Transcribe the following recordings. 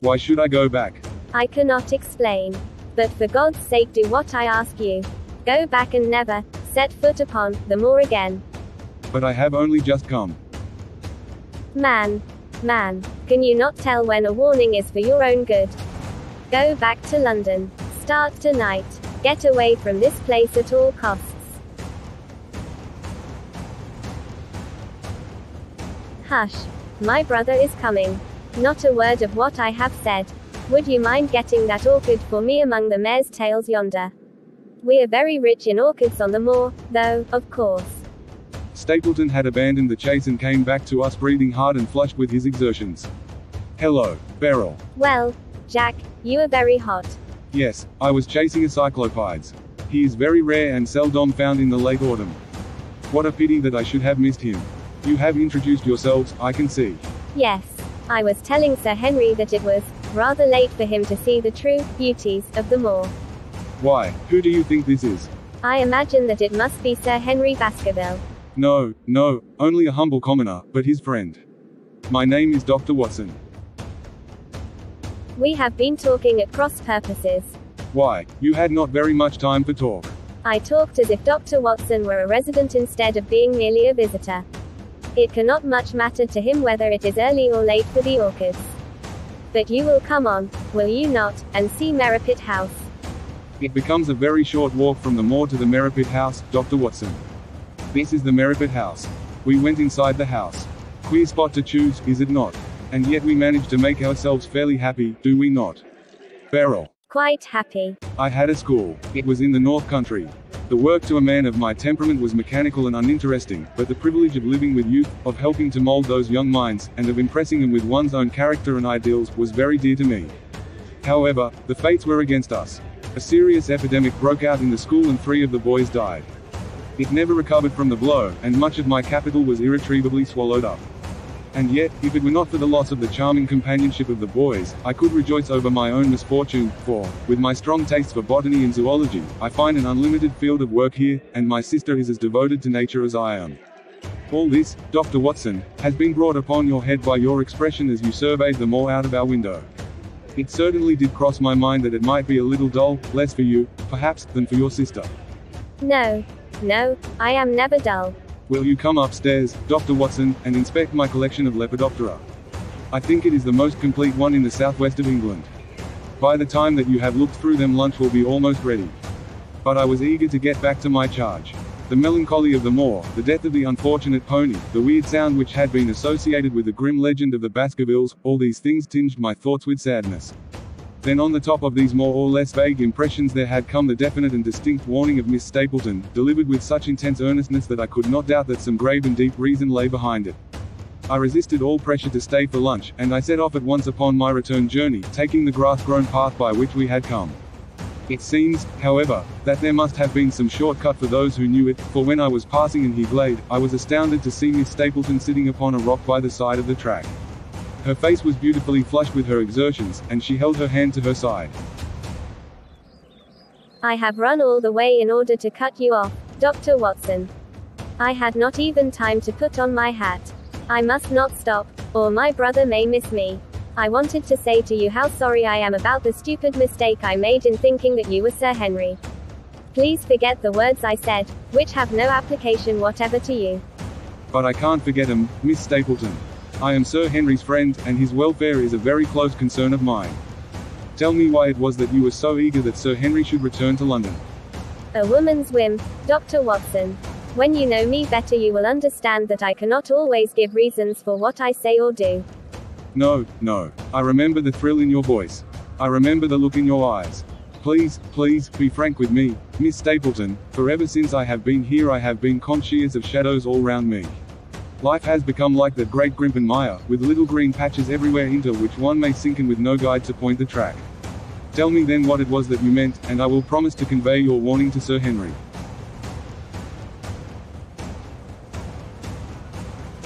Why should I go back? I cannot explain. But for God's sake do what I ask you. Go back and never set foot upon the moor again. But I have only just come. Man, can you not tell when a warning is for your own good? Go back to London. Start tonight. Get away from this place at all costs. Hush. My brother is coming. Not a word of what I have said. Would you mind getting that orchid for me among the mare's tails yonder? We're very rich in orchids on the moor, though, of course. Stapleton had abandoned the chase and came back to us breathing hard and flushed with his exertions. Hello, Beryl. Well, Jack, you are very hot. Yes, I was chasing a cyclopides. He is very rare and seldom found in the late autumn. What a pity that I should have missed him. You have introduced yourselves, I can see. Yes. I was telling Sir Henry that it was rather late for him to see the true beauties of the moor. Why, who do you think this is? I imagine that it must be Sir Henry Baskerville. No, only a humble commoner, but his friend. My name is Dr. Watson. We have been talking at cross purposes. Why, you had not very much time for talk. I talked as if Dr. Watson were a resident instead of being merely a visitor. It cannot much matter to him whether it is early or late for the orchids. But you will come on, will you not, and see Merripit House? It becomes a very short walk from the moor to the Merripit House, Dr. Watson. This is the Merripit House. We went inside the house. Queer spot to choose, is it not? And yet we managed to make ourselves fairly happy, do we not? Beryl. Quite happy. I had a school. It was in the North Country. The work to a man of my temperament was mechanical and uninteresting, but the privilege of living with youth, of helping to mold those young minds, and of impressing them with one's own character and ideals, was very dear to me. However, the fates were against us. A serious epidemic broke out in the school and 3 of the boys died. It never recovered from the blow, and much of my capital was irretrievably swallowed up. And yet, if it were not for the loss of the charming companionship of the boys, I could rejoice over my own misfortune, for, with my strong tastes for botany and zoology, I find an unlimited field of work here, and my sister is as devoted to nature as I am. All this, Dr. Watson, has been brought upon your head by your expression as you surveyed the moor out of our window. It certainly did cross my mind that it might be a little dull, less for you, perhaps, than for your sister. No, I am never dull. Will you come upstairs, Dr. Watson, and inspect my collection of Lepidoptera? I think it is the most complete one in the southwest of England. By the time that you have looked through them, lunch will be almost ready. But I was eager to get back to my charge. The melancholy of the moor, the death of the unfortunate pony, the weird sound which had been associated with the grim legend of the Baskervilles, all these things tinged my thoughts with sadness. Then on the top of these more or less vague impressions there had come the definite and distinct warning of Miss Stapleton, delivered with such intense earnestness that I could not doubt that some grave and deep reason lay behind it. I resisted all pressure to stay for lunch, and I set off at once upon my return journey, taking the grass-grown path by which we had come. It seems, however, that there must have been some shortcut for those who knew it, for when I was passing He Glade, I was astounded to see Miss Stapleton sitting upon a rock by the side of the track. Her face was beautifully flushed with her exertions, and she held her hand to her side. I have run all the way in order to cut you off, Dr. Watson. I had not even time to put on my hat. I must not stop, or my brother may miss me. I wanted to say to you how sorry I am about the stupid mistake I made in thinking that you were Sir Henry. Please forget the words I said, which have no application whatever to you. But I can't forget 'em, Miss Stapleton. I am Sir Henry's friend, and his welfare is a very close concern of mine. Tell me why it was that you were so eager that Sir Henry should return to London. A woman's whim, Dr. Watson. When you know me better you will understand that I cannot always give reasons for what I say or do. No, I remember the thrill in your voice. I remember the look in your eyes. Please, be frank with me, Miss Stapleton, for ever since I have been here I have been conscious of shadows all round me. Life has become like that great Grimpen mire, with little green patches everywhere into which one may sink in with no guide to point the track. Tell me then what it was that you meant, and I will promise to convey your warning to Sir Henry.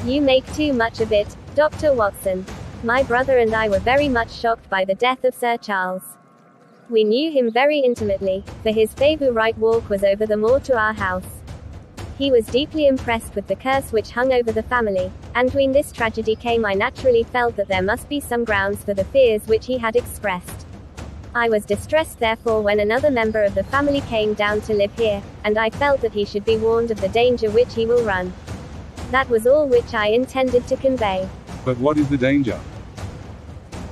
You make too much of it, Dr. Watson. My brother and I were very much shocked by the death of Sir Charles. We knew him very intimately, for his favourite walk was over the moor to our house. He was deeply impressed with the curse which hung over the family, and when this tragedy came I naturally felt that there must be some grounds for the fears which he had expressed. I was distressed therefore when another member of the family came down to live here, and I felt that he should be warned of the danger which he will run. That was all which I intended to convey. But what is the danger?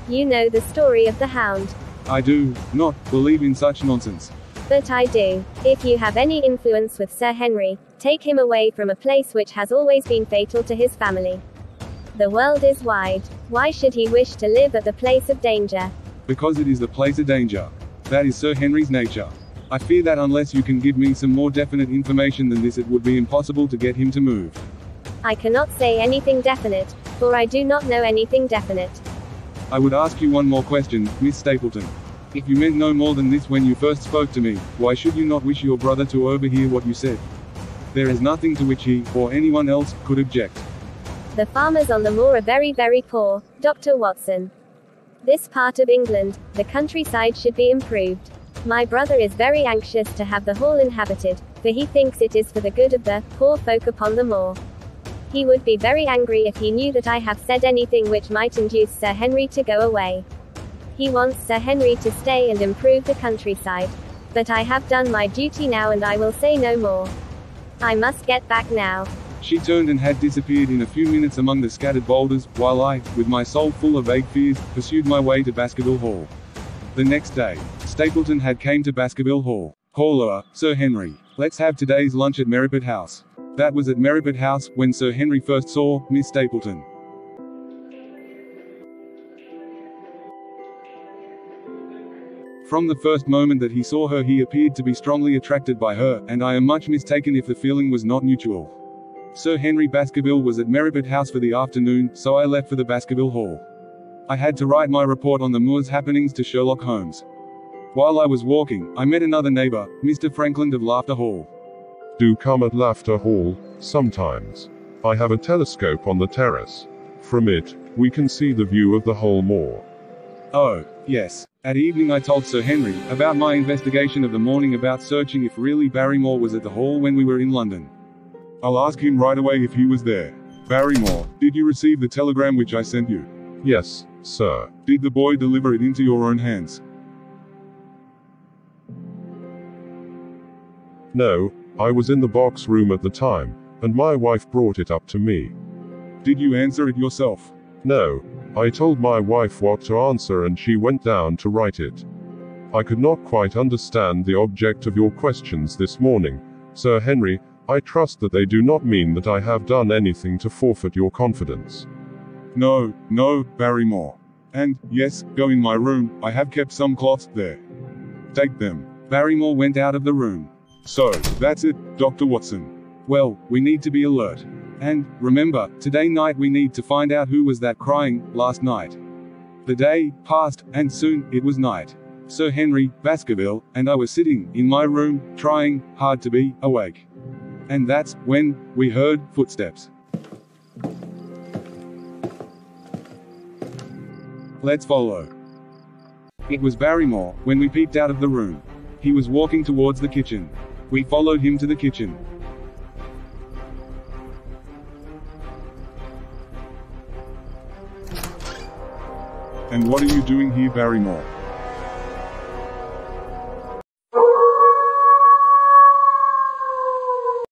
You know the story of the Hound. I do not believe in such nonsense. But I do. If you have any influence with Sir Henry, take him away from a place which has always been fatal to his family. The world is wide. Why should he wish to live at the place of danger? Because it is the place of danger. That is Sir Henry's nature. I fear that unless you can give me some more definite information than this, it would be impossible to get him to move. I cannot say anything definite, for I do not know anything definite. I would ask you one more question, Miss Stapleton. If you meant no more than this when you first spoke to me, why should you not wish your brother to overhear what you said? There is nothing to which he, or anyone else, could object. The farmers on the moor are very, very poor, Dr. Watson. This part of England, the countryside, should be improved. My brother is very anxious to have the hall inhabited, for he thinks it is for the good of the poor folk upon the moor. He would be very angry if he knew that I have said anything which might induce Sir Henry to go away. He wants Sir Henry to stay and improve the countryside. But I have done my duty now and I will say no more. I must get back now. She turned and had disappeared in a few minutes among the scattered boulders, while I, with my soul full of vague fears, pursued my way to Baskerville Hall. The next day, Stapleton had came to Baskerville Hall. Caller, Sir Henry. Let's have today's lunch at Merripit House. That was at Merripit House when Sir Henry first saw Miss Stapleton. From the first moment that he saw her he appeared to be strongly attracted by her, and I am much mistaken if the feeling was not mutual. Sir Henry Baskerville was at Merripit House for the afternoon, so I left for the Baskerville Hall. I had to write my report on the moor's happenings to Sherlock Holmes. While I was walking, I met another neighbor, Mr. Frankland of Laughter Hall. Do come at Laughter Hall, sometimes. I have a telescope on the terrace. From it, we can see the view of the whole moor. Oh, yes. At evening I told Sir Henry about my investigation of the morning about searching if really Barrymore was at the hall when we were in London. I'll ask him right away if he was there. Barrymore, did you receive the telegram which I sent you? Yes, sir. Did the boy deliver it into your own hands? No, I was in the box room at the time, and my wife brought it up to me. Did you answer it yourself? No, I told my wife what to answer and she went down to write it. I could not quite understand the object of your questions this morning, Sir Henry. I trust that they do not mean that I have done anything to forfeit your confidence. No, no, Barrymore. And, yes, go in my room, I have kept some cloths there. Take them. Barrymore went out of the room. So, that's it, Dr. Watson. Well, we need to be alert. And, remember, today night we need to find out who was that crying, last night. The day passed, and soon, it was night. Sir Henry, Baskerville, and I were sitting, in my room, trying, hard to be, awake. And that's, when, we heard, footsteps. Let's follow. It was Barrymore, when we peeped out of the room. He was walking towards the kitchen. We followed him to the kitchen. And what are you doing here, Barrymore?